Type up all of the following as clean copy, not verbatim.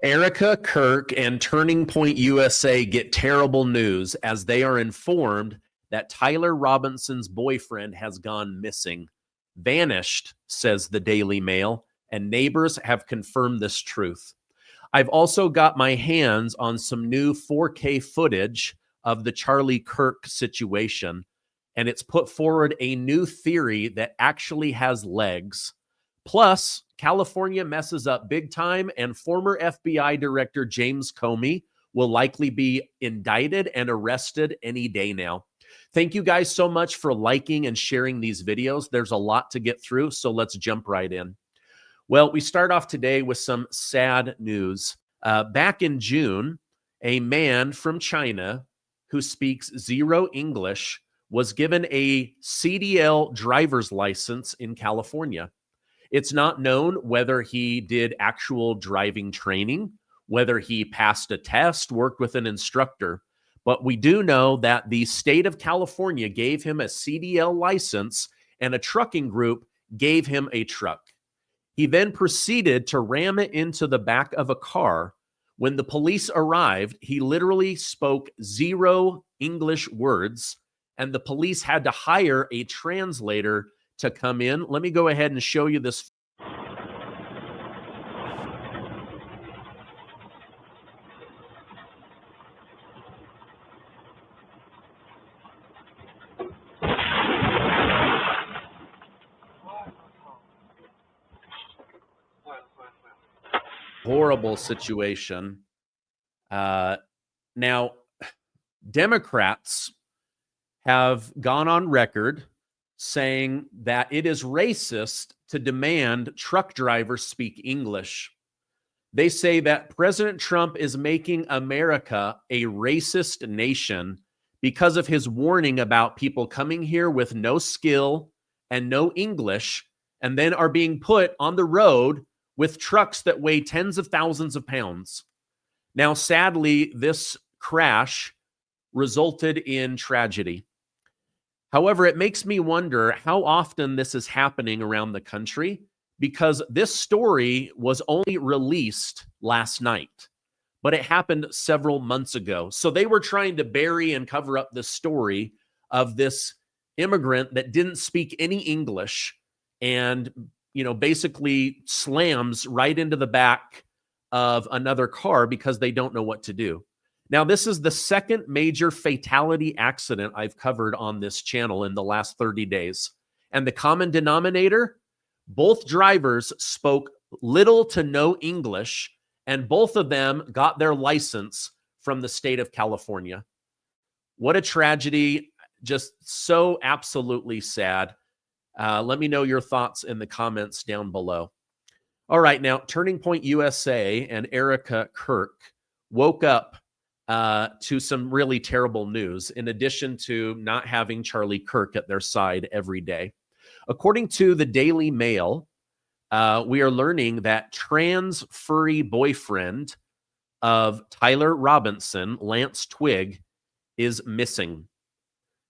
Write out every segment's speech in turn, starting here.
Erika Kirk and Turning Point USA get terrible news as they are informed that Tyler Robinson's boyfriend has gone missing. Vanished, says the Daily Mail, and neighbors have confirmed this truth. I've also got my hands on some new 4K footage of the Charlie Kirk situation, and it's put forward a new theory that actually has legs. Plus, California messes up big time, and former FBI Director James Comey will likely be indicted and arrested any day now. Thank you guys so much for liking and sharing these videos. There's a lot to get through, so let's jump right in. Well, we start off today with some sad news. Back in June, a man from China who speaks zero English was given a CDL driver's license in California. It's not known whether he did actual driving training, whether he passed a test, worked with an instructor, but we do know that the state of California gave him a CDL license and a trucking group gave him a truck. He then proceeded to ram it into the back of a car. When the police arrived, he literally spoke zero English words, and the police had to hire a translator to come in. Let me go ahead and show you this. Horrible situation. Now, Democrats have gone on record saying that it is racist to demand truck drivers speak English. They say that President Trump is making America a racist nation because of his warning about people coming here with no skill and no English, and then are being put on the road with trucks that weigh tens of thousands of pounds. Now, sadly, this crash resulted in tragedy. However, it makes me wonder how often this is happening around the country, because this story was only released last night, but it happened several months ago. So they were trying to bury and cover up the story of this immigrant that didn't speak any English and, basically slams right into the back of another car because they don't know what to do. Now, this is the second major fatality accident I've covered on this channel in the last 30 days. And the common denominator, both drivers spoke little to no English, and both of them got their license from the state of California. What a tragedy. Just so absolutely sad. Let me know your thoughts in the comments down below. All right, now, Turning Point USA and Erika Kirk woke up to some really terrible news, in addition to not having Charlie Kirk at their side every day. According to the Daily Mail, we are learning that trans furry boyfriend of Tyler Robinson, Lance Twigg, is missing.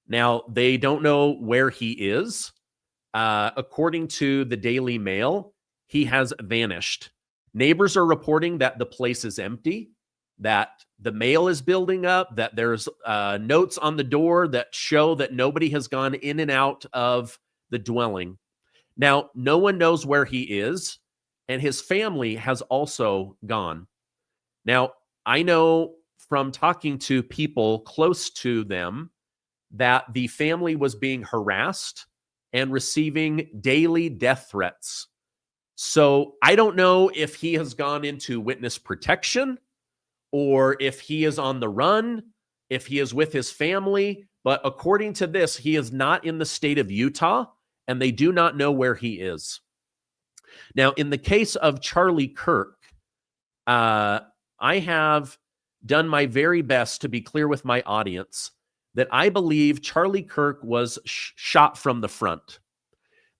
Now, they don't know where he is. According to the Daily Mail, he has vanished. Neighbors are reporting that the place is empty, that the mail is building up, that there's notes on the door that show that nobody has gone in and out of the dwelling. Now, no one knows where he is, and his family has also gone. Now, I know from talking to people close to them that the family was being harassed and receiving daily death threats. So I don't know if he has gone into witness protection or if he is on the run, if he is with his family. But according to this, he is not in the state of Utah, and they do not know where he is. Now, in the case of Charlie Kirk, I have done my very best to be clear with my audience that I believe Charlie Kirk was shot from the front.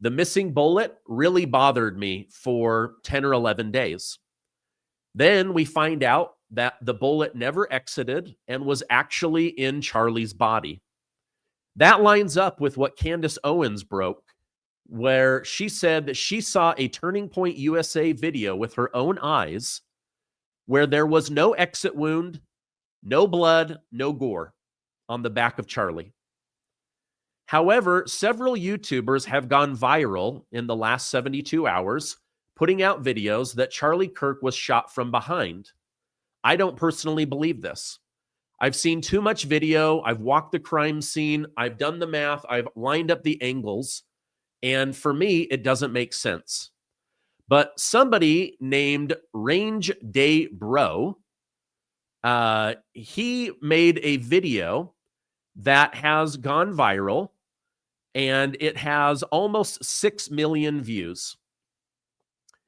The missing bullet really bothered me for 10 or 11 days. Then we find out that the bullet never exited and was actually in Charlie's body. That lines up with what Candace Owens broke, where she said that she saw a Turning Point USA video with her own eyes where there was no exit wound, no blood, no gore on the back of Charlie. However, several YouTubers have gone viral in the last 72 hours, putting out videos that Charlie Kirk was shot from behind. I don't personally believe this. I've seen too much video. I've walked the crime scene. I've done the math. I've lined up the angles. And for me, it doesn't make sense. But somebody named Range Day Bro, he made a video that has gone viral, and it has almost 6 million views.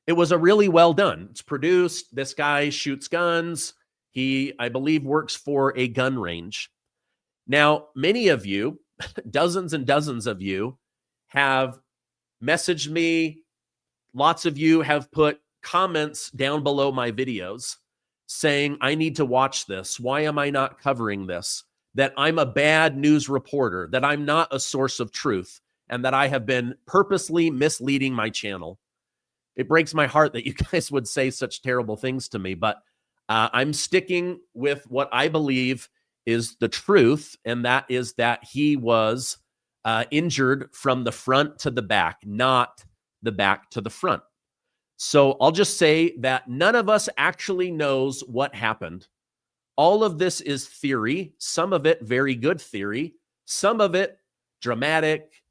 It was a really well done. It's produced. This guy shoots guns. He, I believe, works for a gun range. Now, many of you, dozens and dozens of you, have messaged me. Lots of you have put comments down below my videos saying, I need to watch this. Why am I not covering this? That I'm a bad news reporter, that I'm not a source of truth, and that I have been purposely misleading my channel. It breaks my heart that you guys would say such terrible things to me, but I'm sticking with what I believe is the truth, and that is that he was injured from the front to the back, not the back to the front. So I'll just say that none of us actually knows what happened. All of this is theory, some of it very good theory, some of it dramatic,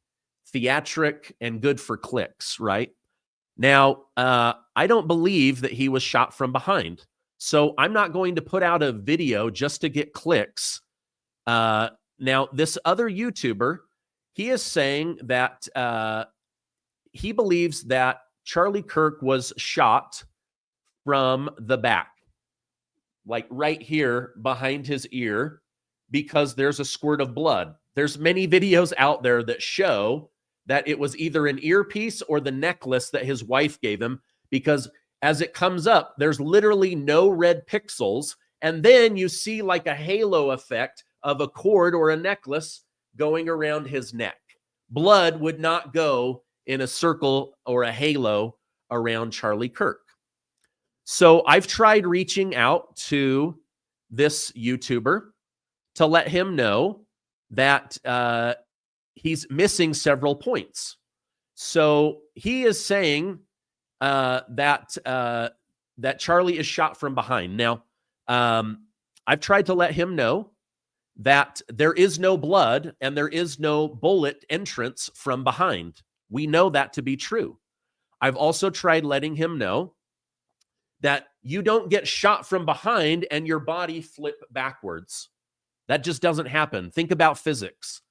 theatric, and good for clicks, right? Now, I don't believe that he was shot from behind. So I'm not going to put out a video just to get clicks. Now, this other YouTuber, he is saying that he believes that Charlie Kirk was shot from the back, like right here behind his ear, because there's a squirt of blood. There's many videos out there that show that it was either an earpiece or the necklace that his wife gave him, because as it comes up, there's literally no red pixels. And then you see like a halo effect of a cord or a necklace going around his neck. Blood would not go in a circle or a halo around Charlie Kirk. So I've tried reaching out to this YouTuber to let him know that he's missing several points. So he is saying that Charlie is shot from behind. Now, I've tried to let him know that there is no blood and there is no bullet entrance from behind. We know that to be true. I've also tried letting him know that you don't get shot from behind and your body flip backwards. That just doesn't happen. Think about physics.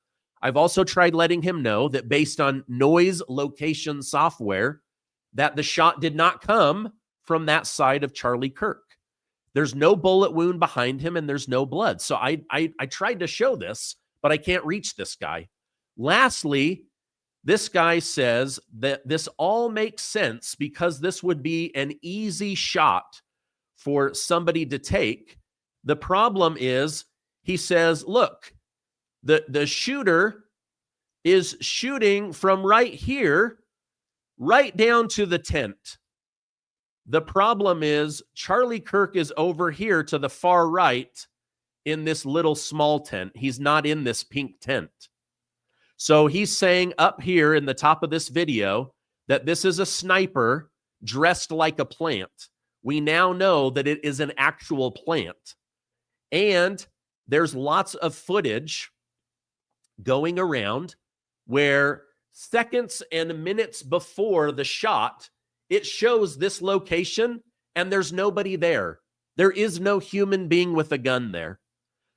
I've also tried letting him know that based on noise location software, that the shot did not come from that side of Charlie Kirk. There's no bullet wound behind him and there's no blood. So I tried to show this, but I can't reach this guy. Lastly, this guy says that this all makes sense because this would be an easy shot for somebody to take. The problem is, he says, look, the shooter is shooting from right here, right down to the tent. The problem is Charlie Kirk is over here to the far right in this little small tent. He's not in this pink tent. So he's saying up here in the top of this video that this is a sniper dressed like a plant. We now know that it is an actual plant. And there's lots of footage going around where seconds and minutes before the shot, it shows this location and there's nobody there. There is no human being with a gun there.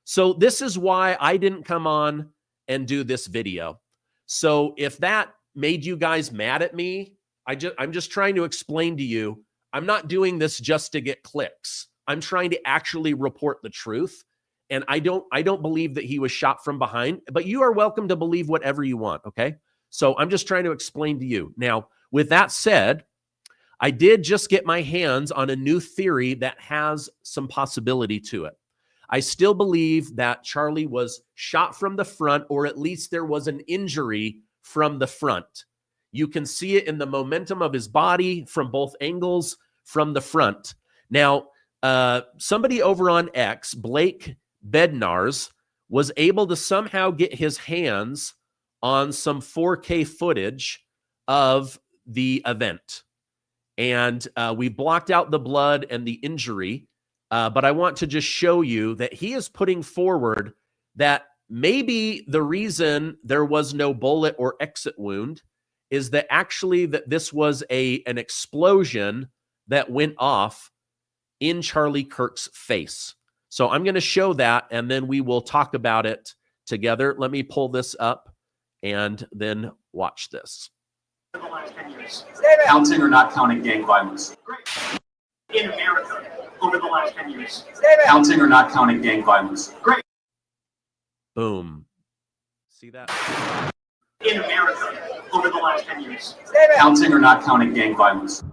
So this is why I didn't come on and do this video. So if that made you guys mad at me, I'm just trying to explain to you, I'm not doing this just to get clicks. I'm trying to actually report the truth. And I don't believe that he was shot from behind, but you are welcome to believe whatever you want, okay? So I'm just trying to explain to you. Now, with that said, I did just get my hands on a new theory that has some possibility to it. I still believe that Charlie was shot from the front, or at least there was an injury from the front. You can see it in the momentum of his body from both angles from the front. Now, somebody over on X, Blake Bednars, was able to somehow get his hands on some 4K footage of the event. And we blocked out the blood and the injury, but I want to just show you that he is putting forward that maybe the reason there was no bullet or exit wound is that actually that this was an explosion that went off in Charlie Kirk's face. So I'm going to show that, and then we will talk about it together. Let me pull this up and then watch this. In the last 10 years. Counting or not counting gang violence? Great. In America, over the last 10 years. Counting or not counting gang violence? Great. Boom. See that? In America, over the last 10 years. Counting or not counting gang violence?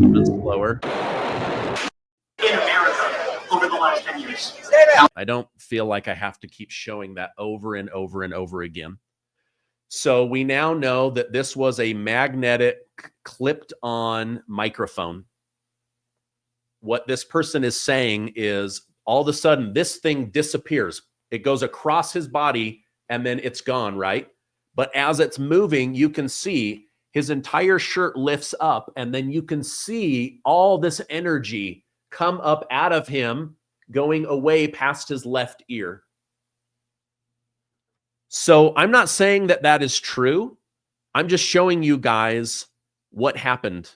Even slower. In America, over the last 10 years. I don't feel like I have to keep showing that over and over and over again. So we now know that this was a magnetic clipped on microphone. What this person is saying is all of a sudden this thing disappears. It goes across his body and then it's gone, right? But as it's moving, you can see his entire shirt lifts up and then you can see all this energy come up out of him going away past his left ear. So I'm not saying that that is true. I'm just showing you guys what happened.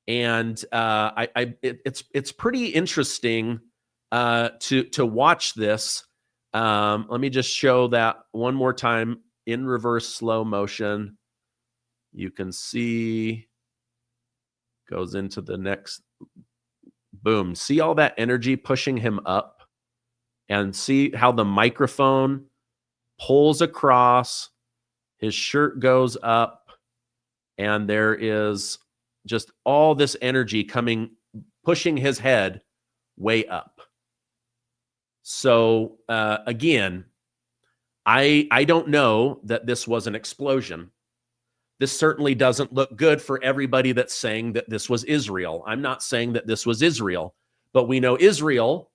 And it's pretty interesting to watch this. Let me just show that one more time in reverse slow motion. You can see goes into the next. Boom. See all that energy pushing him up, and see how the microphone pulls across, his shirt goes up, and there is just all this energy coming, pushing his head way up. So again, I don't know that this was an explosion. This certainly doesn't look good for everybody that's saying that this was Israel. I'm not saying that this was Israel, but we know Israel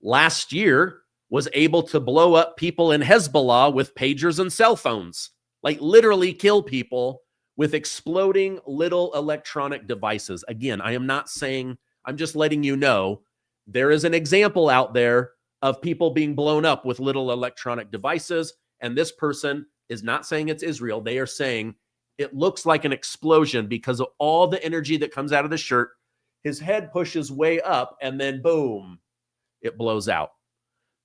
last year was able to blow up people in Hezbollah with pagers and cell phones, like literally kill people with exploding little electronic devices. Again, I am not saying, I'm just letting you know there is an example out there of people being blown up with little electronic devices. And this person is not saying it's Israel. They are saying it looks like an explosion because of all the energy that comes out of the shirt. His head pushes way up and then boom, it blows out.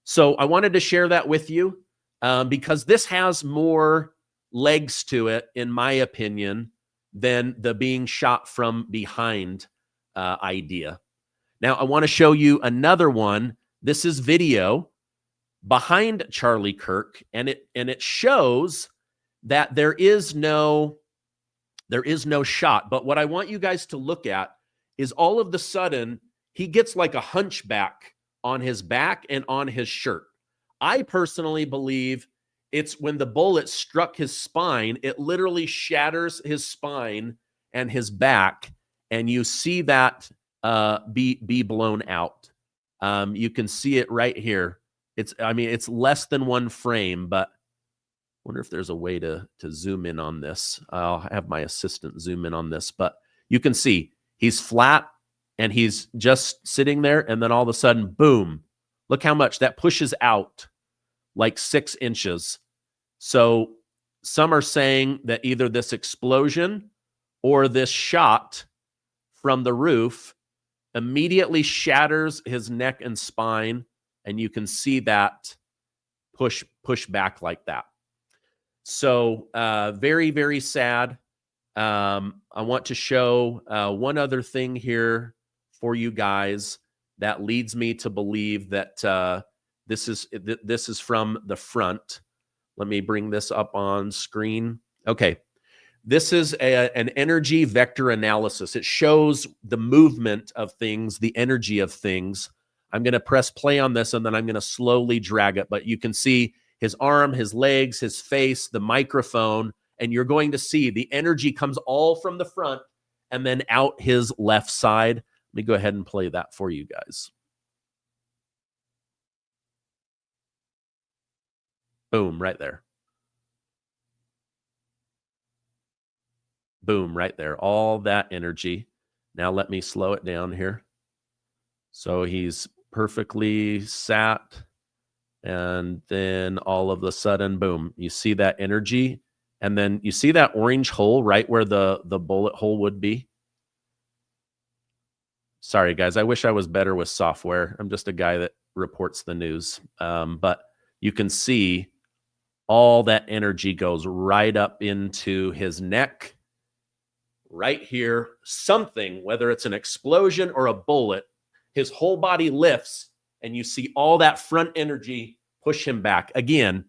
So I wanted to share that with you because this has more legs to it, in my opinion, than the being shot from behind idea. Now, I want to show you another one. This is video behind Charlie Kirk, and it shows that there is no shot. But what I want you guys to look at is all of the sudden he gets like a hunchback on his back and on his shirt. I personally believe it's when the bullet struck his spine, it literally shatters his spine and his back, and you see that be blown out. You can see it right here. It's less than one frame, but I wonder if there's a way to zoom in on this. I'll have my assistant zoom in on this, but you can see he's flat and he's just sitting there, and then all of a sudden, boom, look how much that pushes out, like 6 inches. So some are saying that either this explosion or this shot from the roof immediately shatters his neck and spine, and you can see that push back like that. So very, very sad. I want to show one other thing here for you guys that leads me to believe that this is from the front. Let me bring this up on screen. Okay. This is an energy vector analysis. It shows the movement of things, the energy of things. I'm going to press play on this, and then I'm going to slowly drag it. But you can see his arm, his legs, his face, the microphone, and you're going to see the energy comes all from the front and then out his left side. Let me go ahead and play that for you guys. Boom, right there. Boom, right there. All that energy. Now let me slow it down here. So he's perfectly sat. And then all of a sudden, boom, you see that energy. And then you see that orange hole right where the bullet hole would be. Sorry, guys. I wish I was better with software. I'm just a guy that reports the news. But you can see all that energy goes right up into his neck. Right here, something, whether it's an explosion or a bullet, his whole body lifts and you see all that front energy push him back. Again,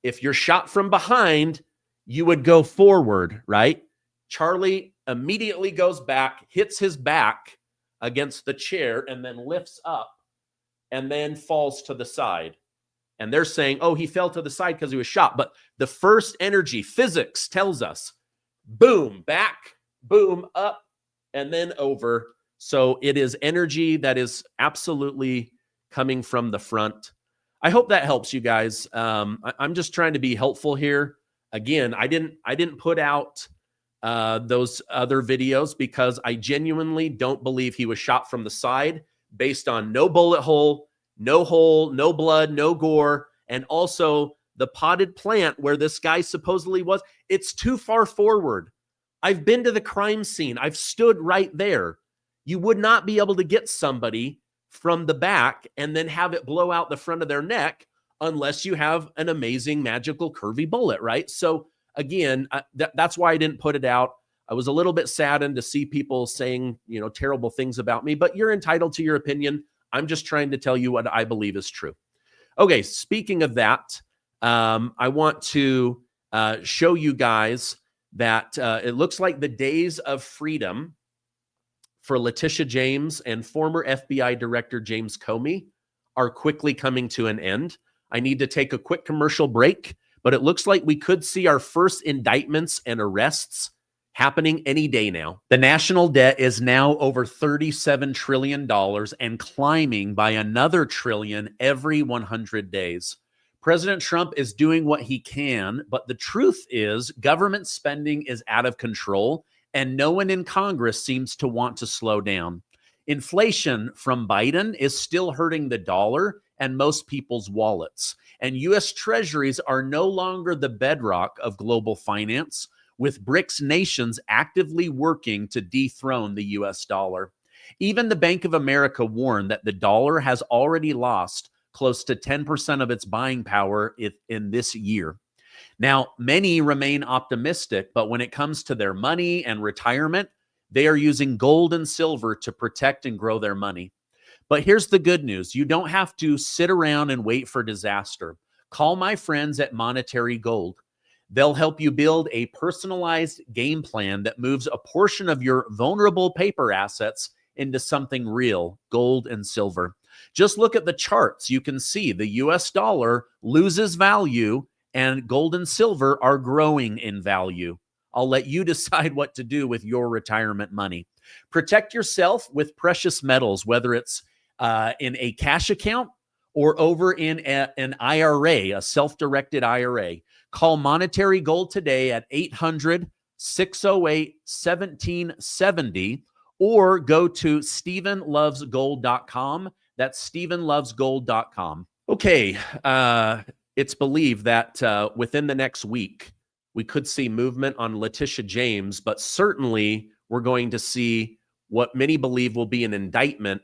if you're shot from behind, you would go forward, right? Charlie immediately goes back, hits his back against the chair, and then lifts up and then falls to the side. And they're saying, oh, he fell to the side because he was shot. But the first energy, physics tells us, boom, back, boom, up, and then over. So it is energy that is absolutely coming from the front. I hope that helps you guys. I'm just trying to be helpful here. Again, I didn't put out those other videos because I genuinely don't believe he was shot from the side based on no bullet hole, no blood, no gore, and also the potted plant where this guy supposedly was. It's too far forward. I've been to the crime scene. I've stood right there. You would not be able to get somebody from the back and then have it blow out the front of their neck unless you have an amazing, magical, curvy bullet, right? So again, that's why I didn't put it out. I was a little bit saddened to see people saying, terrible things about me, but you're entitled to your opinion. I'm just trying to tell you what I believe is true. Okay, speaking of that, I want to show you guys that it looks like the days of freedom for Letitia James and former FBI Director James Comey are quickly coming to an end. I need to take a quick commercial break, but it looks like we could see our first indictments and arrests happening any day now. The national debt is now over $37 trillion and climbing by another trillion every 100 days. President Trump is doing what he can, but the truth is government spending is out of control and no one in Congress seems to want to slow down. Inflation from Biden is still hurting the dollar and most people's wallets. And U.S. treasuries are no longer the bedrock of global finance, with BRICS nations actively working to dethrone the U.S. dollar. Even the Bank of America warned that the dollar has already lost close to 10% of its buying power in this year. Now, many remain optimistic, but when it comes to their money and retirement, they are using gold and silver to protect and grow their money. But here's the good news. You don't have to sit around and wait for disaster. Call my friends at Monetary Gold. They'll help you build a personalized game plan that moves a portion of your vulnerable paper assets into something real, gold and silver. Just look at the charts. You can see the US dollar loses value and gold and silver are growing in value. I'll let you decide what to do with your retirement money. Protect yourself with precious metals, whether it's in a cash account or over in an IRA, a self-directed IRA. Call Monetary Gold today at 800-608-1770 or go to StephenLovesGold.com. That's StephenLovesGold.com. Okay, it's believed that within the next week, we could see movement on Letitia James, but certainly we're going to see what many believe will be an indictment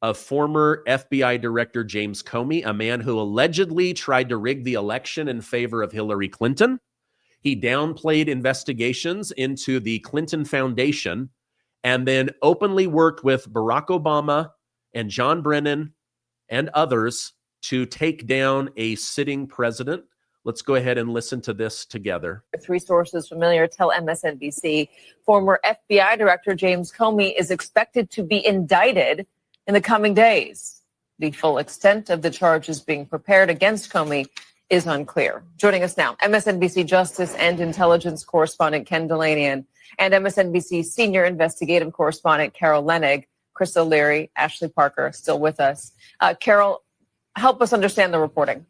of former FBI Director James Comey, a man who allegedly tried to rig the election in favor of Hillary Clinton. He downplayed investigations into the Clinton Foundation and then openly worked with Barack Obama and John Brennan and others to take down a sitting president. Let's go ahead and listen to this together. Three sources familiar tell MSNBC former FBI Director James Comey is expected to be indicted in the coming days. The full extent of the charges being prepared against Comey is unclear. Joining us now, MSNBC Justice and Intelligence correspondent Ken Delanian and MSNBC Senior Investigative Correspondent Carol Lenig. Chris O'Leary, Ashley Parker, still with us. Carol, help us understand the reporting.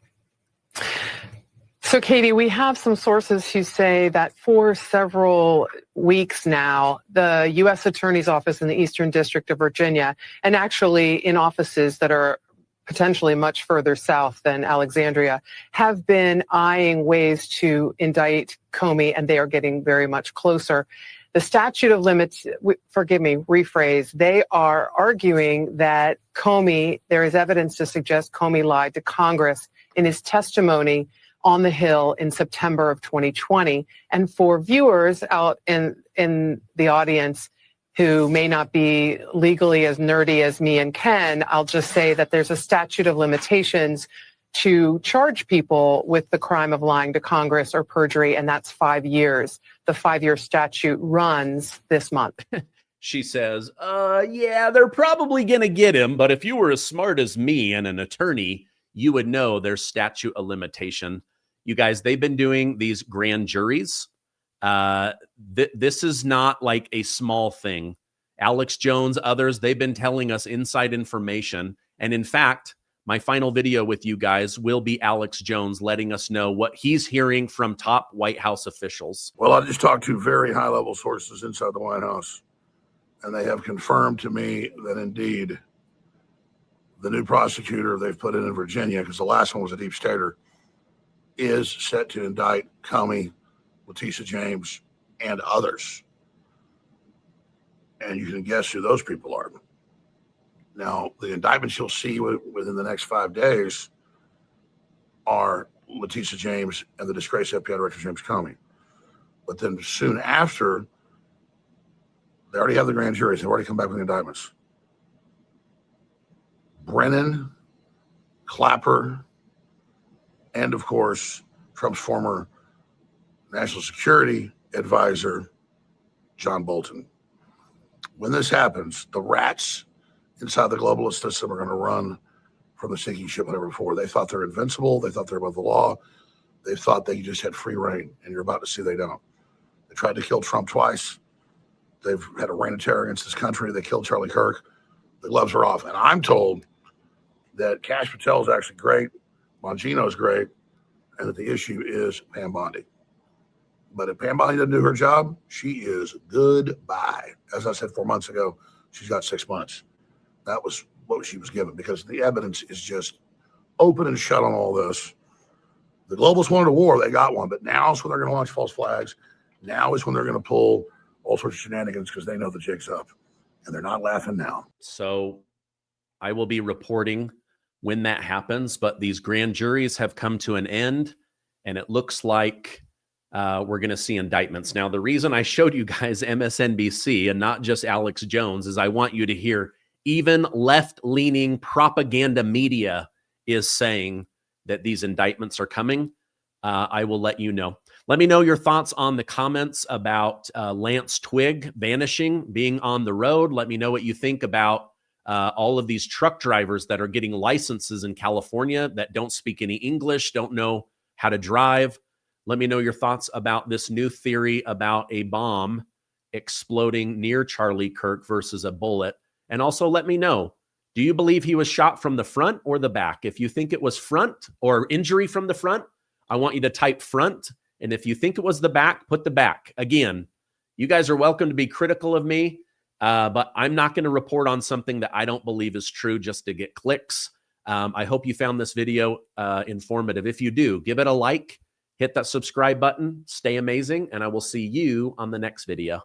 So, Katie, we have some sources who say that for several weeks now, the U.S. Attorney's Office in the Eastern District of Virginia, and actually in offices that are potentially much further south than Alexandria, have been eyeing ways to indict Comey, and they are getting very much closer. The statute of limits, rephrase, they are arguing that Comey, there is evidence to suggest Comey lied to Congress in his testimony on the Hill in September of 2020. And for viewers out in the audience who may not be legally as nerdy as me and Ken, I'll just say that there's a statute of limitations to charge people with the crime of lying to Congress or perjury, and that's 5 years. The 5-year statute runs this month. She says, yeah, they're probably going to get him, but if you were as smart as me and an attorney, you would know there's statute of limitation. You guys, they've been doing these grand juries. This is not like a small thing. Alex Jones, others, they've been telling us inside information. And in fact, my final video with you guys will be Alex Jones letting us know what he's hearing from top White House officials. Well, I just talked to very high-level sources inside the White House, and they have confirmed to me that indeed the new prosecutor they've put in Virginia, because the last one was a deep stater, is set to indict Comey, Letitia James, and others. And you can guess who those people are. Now, the indictments you'll see within the next 5 days are Letitia James and the disgraced FBI Director James Comey. But then soon after, they already have the grand juries. They've already come back with the indictments. Brennan, Clapper, and of course, Trump's former national security advisor, John Bolton. When this happens, the rats inside the globalist system are going to run from the sinking ship like never before. They thought they're invincible. They thought they're above the law. They thought they just had free reign, and you're about to see they don't. They tried to kill Trump twice. They've had a reign of terror against this country. They killed Charlie Kirk. The gloves are off. And I'm told that Kash Patel is actually great, Bongino is great, and that the issue is Pam Bondi. But if Pam Bondi doesn't do her job, she is goodbye. As I said 4 months ago, she's got 6 months. That was what she was given, because the evidence is just open and shut on all this. The globalists wanted a war. They got one. But now is when they're going to launch false flags. Now is when they're going to pull all sorts of shenanigans, because they know the jig's up. And they're not laughing now. So I will be reporting when that happens. But these grand juries have come to an end, and it looks like we're going to see indictments. Now, the reason I showed you guys MSNBC and not just Alex Jones is I want you to hear even left-leaning propaganda media is saying that these indictments are coming. I will let you know. Let me know your thoughts on the comments about Lance Twigg vanishing, being on the road. Let me know what you think about all of these truck drivers that are getting licenses in California that don't speak any English, don't know how to drive. Let me know your thoughts about this new theory about a bomb exploding near Charlie Kirk versus a bullet. And also let me know, do you believe he was shot from the front or the back? If you think it was front or injury from the front, I want you to type front. And if you think it was the back, put the back. Again, you guys are welcome to be critical of me, but I'm not going to report on something that I don't believe is true just to get clicks. I hope you found this video informative. If you do, give it a like, hit that subscribe button, stay amazing, and I will see you on the next video.